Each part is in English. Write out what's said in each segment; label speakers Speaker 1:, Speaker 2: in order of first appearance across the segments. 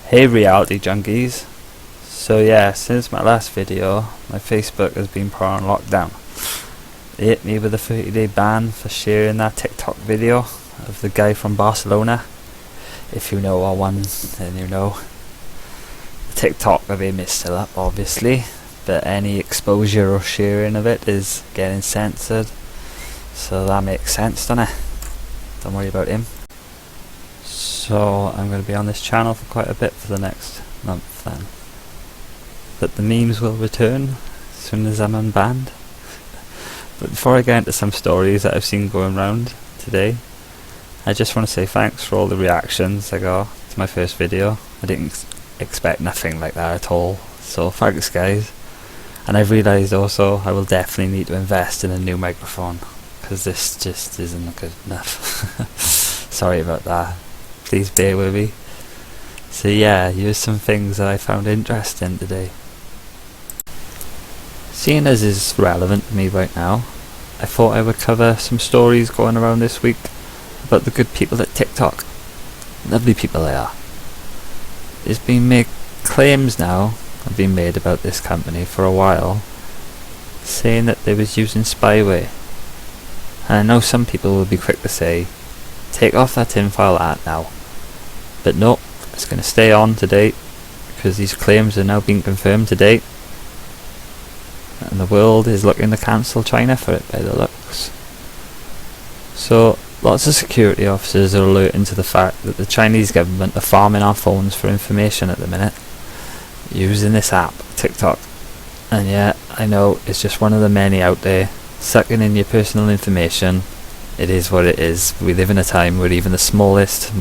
Speaker 1: Hey reality junkies. So yeah, since my last video, my Facebook has been put on lockdown. They hit me with a 30-day ban for sharing that TikTok video of the guy from Barcelona. If you know what one, then you know. The TikTok of him is still up, obviously, but any exposure or sharing of it is getting censored. So that makes sense, doesn't it? Don't worry about him. So I'm going to be on this channel for quite a bit for the next month then. But the memes will return as soon as I'm unbanned. But before I get into some stories that I've seen going around today, I just want to say thanks for all the reactions I got to my first video. I didn't expect nothing like that at all, so thanks guys. And I've realised also I will definitely need to invest in a new microphone, because this just isn't good enough. Sorry about that. Please bear with me. So yeah, here's some things that I found interesting today. Seeing as is relevant to me right now, I thought I would cover some stories going around this week about the good people at TikTok. Lovely people they are. There's been made claims now have been made about this company for a while, saying that they was using spyware. And I know some people will be quick to say, take off that tinfoil hat now. But no, it's going to stay on to date, because these claims are now being confirmed to date. And the world is looking to cancel China for it by the looks. So lots of security officers are alerting to the fact that the Chinese government are farming our phones for information at the minute, using this app, TikTok. And yeah, I know it's just one of the many out there, sucking in your personal information. It is what it is. We live in a time where even the smallest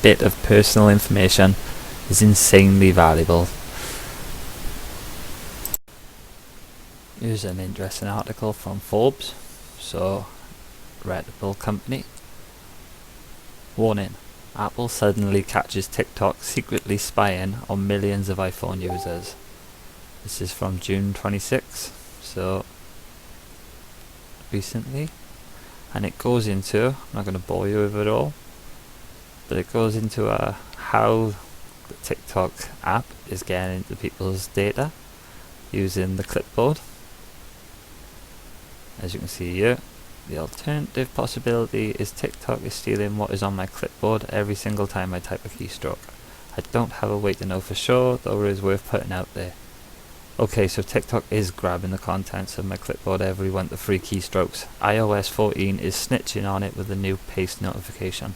Speaker 1: bit of personal information is insanely valuable. Here's an interesting article from Forbes, so reputable company. Warning: Apple suddenly catches TikTok secretly spying on millions of iPhone users. This is from June 26, so recently, and it goes into, I'm not going to bore you with it all, but it goes into how the TikTok app is getting into people's data using the clipboard. As you can see here, the alternative possibility is TikTok is stealing what is on my clipboard every single time I type a keystroke. I don't have a way to know for sure, though it is worth putting out there. Okay, so TikTok is grabbing the contents of my clipboard every 1 to 3 keystrokes. iOS 14 is snitching on it with a new paste notification.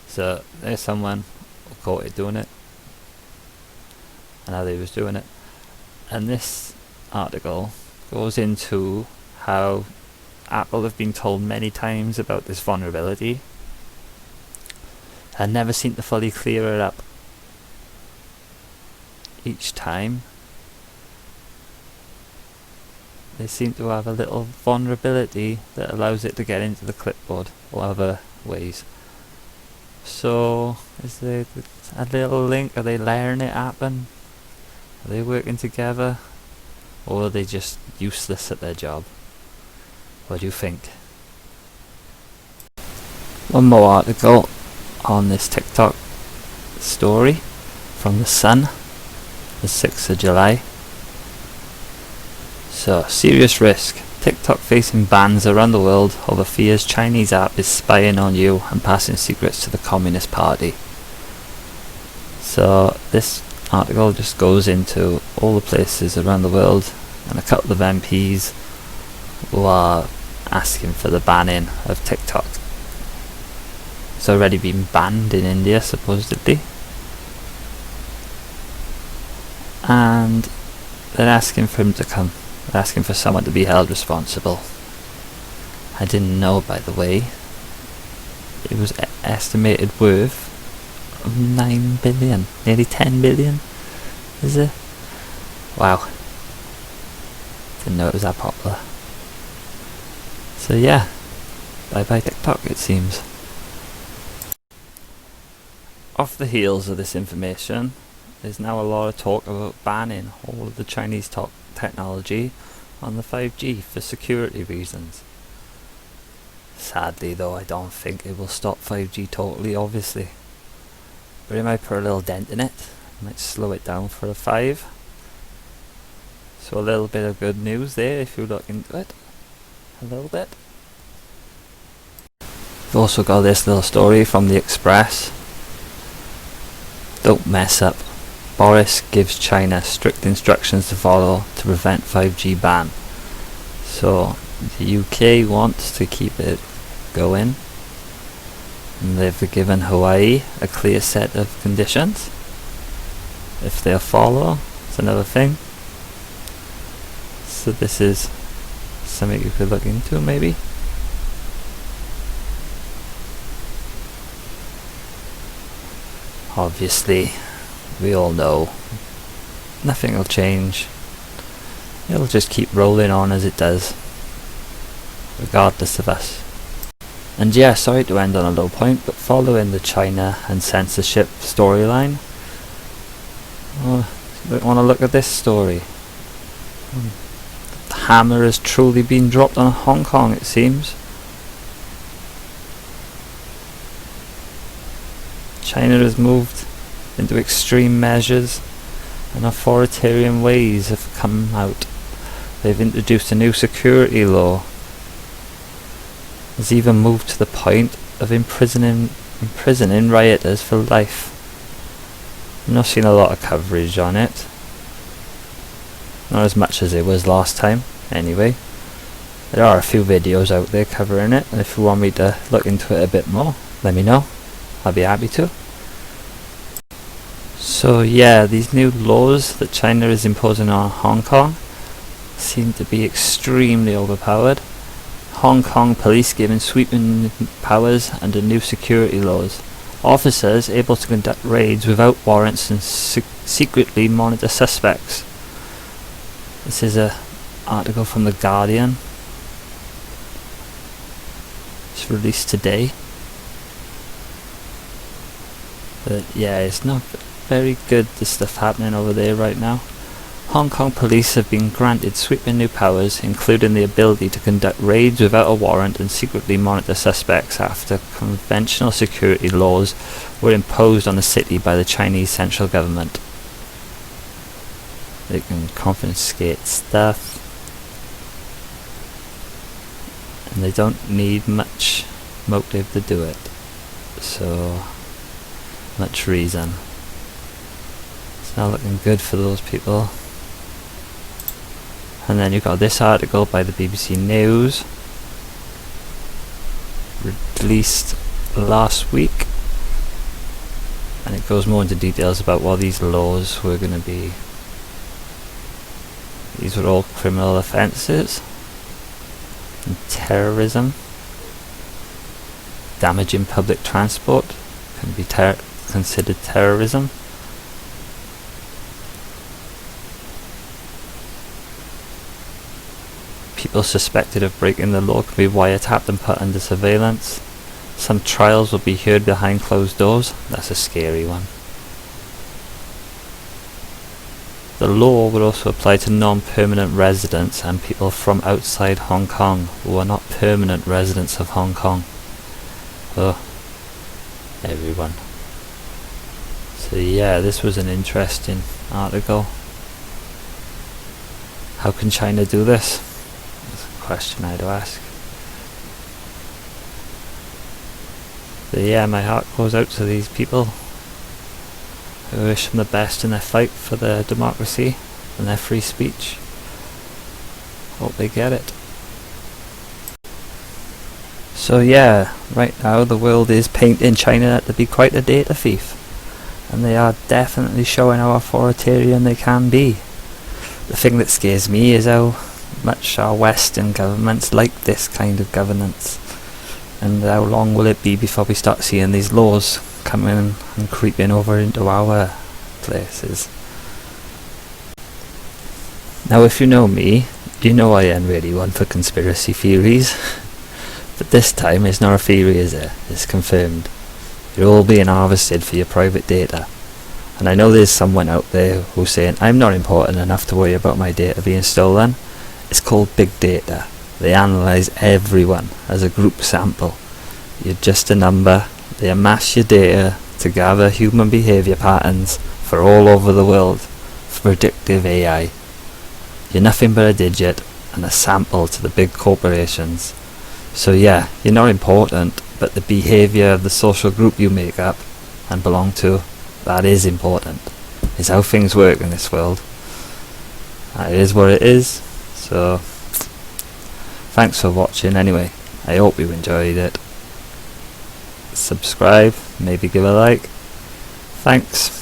Speaker 1: So there's someone who caught it doing it, and how they was doing it. And this article goes into how Apple have been told many times about this vulnerability and never seem to fully clear it up. Each time they seem to have a little vulnerability that allows it to get into the clipboard or other ways. So is there a little link? Are they letting it happen? Are they working together? Or are they just useless at their job? What do you think? One more article on this TikTok story from The Sun, the 6th of July. So, serious risk. TikTok facing bans around the world over fears Chinese app is spying on you and passing secrets to the Communist Party. So this article just goes into all the places around the world and a couple of MPs who are asking for the banning of TikTok. It's already been banned in India supposedly, and they're asking for him to come. They're asking for someone to be held responsible. I didn't know, by the way, it was estimated worth of 9 billion, nearly 10 billion, is it? Wow. Didn't know it was that popular. So yeah, bye bye TikTok it seems. Off the heels of this information, there's now a lot of talk about banning all of the Chinese technology on the 5G for security reasons. Sadly though, I don't think it will stop 5G totally, obviously. but it might put a little dent in it. Might slow it down for a 5. So a little bit of good news there if you look into it a little bit. We've also got this little story from the Express. Don't mess up. Boris gives China strict instructions to follow to prevent 5G ban. So the UK wants to keep it going, and they've given Hawaii a clear set of conditions. If they'll follow, it's another thing. So this is something you could look into maybe. Obviously, we all know nothing will change. It'll just keep rolling on as it does, regardless of us. And yeah, sorry to end on a low point, but following the China and censorship storyline, I want to look at this story. The hammer has truly been dropped on Hong Kong, it seems. China has moved into extreme measures, and authoritarian ways have come out. They've introduced a new security law. Has even moved to the point of imprisoning rioters for life. I've not seen a lot of coverage on it. Not as much as it was last time, anyway. There are a few videos out there covering it, and if you want me to look into it a bit more, let me know. I'll be happy to. So yeah, these new laws that China is imposing on Hong Kong seem to be extremely overpowered. Hong Kong police given sweeping powers under new security laws. Officers able to conduct raids without warrants and secretly monitor suspects. This is an article from The Guardian. It's released today. But yeah, it's not very good, the stuff happening over there right now. Hong Kong police have been granted sweeping new powers, including the ability to conduct raids without a warrant and secretly monitor suspects after conventional security laws were imposed on the city by the Chinese central government. They can confiscate stuff, and they don't need much motive to do it. So, much reason. It's not looking good for those people. And then you've got this article by the BBC News, released last week, and it goes more into details about what these laws were going to be. These were all criminal offences, and terrorism, damaging public transport can be considered terrorism. People suspected of breaking the law can be wiretapped and put under surveillance. Some trials will be heard behind closed doors. That's a scary one. The law would also apply to non-permanent residents and people from outside Hong Kong who are not permanent residents of Hong Kong. Oh, everyone. So yeah, this was an interesting article. How can China do this? Question I had to ask. So yeah, my heart goes out to these people. I wish them the best in their fight for their democracy and their free speech. Hope they get it. So yeah, right now the world is painting China to be quite a data thief, and they are definitely showing how authoritarian they can be. The thing that scares me is how much our Western governments like this kind of governance, and how long will it be before we start seeing these laws coming and creeping over into our places. Now if you know me, you know I am really one for conspiracy theories, but this time it's not a theory, is it? It's confirmed. You're all being harvested for your private data, and I know there's someone out there who's saying I'm not important enough to worry about my data being stolen. It's called big data. They analyse everyone as a group sample. You're just a number. They amass your data to gather human behaviour patterns for all over the world for predictive AI. You're nothing but a digit and a sample to the big corporations. So yeah, you're not important, but the behaviour of the social group you make up and belong to, that is important. It's how things work in this world. It is what it is. So thanks for watching anyway. I hope you enjoyed it. Subscribe, maybe give a like. Thanks.